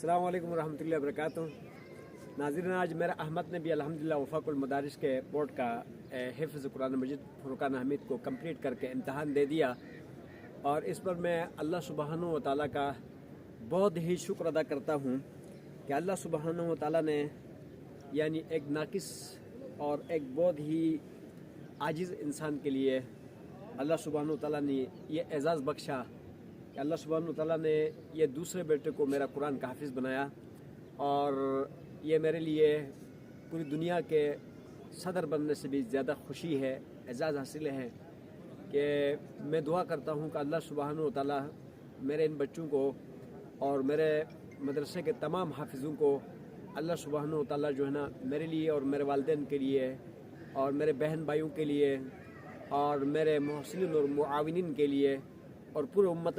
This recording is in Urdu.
السلام علیکم ورحمۃ اللہ وبرکاتہ۔ ناظرین، آج میرا احمد نے بھی الحمدللہ وفاق المدارس کے بورڈ کا حفظ قرآن مجید فرقان حمید کو کمپلیٹ کر کے امتحان دے دیا، اور اس پر میں اللہ سبحانہ و تعالیٰ کا بہت ہی شکر ادا کرتا ہوں کہ اللہ سبحانہ و تعالیٰ نے یعنی ایک ناقص اور ایک بہت ہی عاجز انسان کے لیے اللہ سبحانہ و تعالیٰ نے یہ اعزاز بخشا کہ اللہ سبحانہ و تعالیٰ نے یہ دوسرے بیٹے کو میرا قرآن کا حافظ بنایا، اور یہ میرے لیے پوری دنیا کے صدر بننے سے بھی زیادہ خوشی ہے، اعزاز حاصل ہے کہ میں دعا کرتا ہوں کہ اللہ سبحانہ و تعالیٰ میرے ان بچوں کو اور میرے مدرسے کے تمام حافظوں کو اللہ سبحانہ و تعالیٰ جو ہے نا میرے لیے اور میرے والدین کے لیے اور میرے بہن بھائیوں کے لیے اور میرے محسنین اور معاونین کے لیے اور پورے امت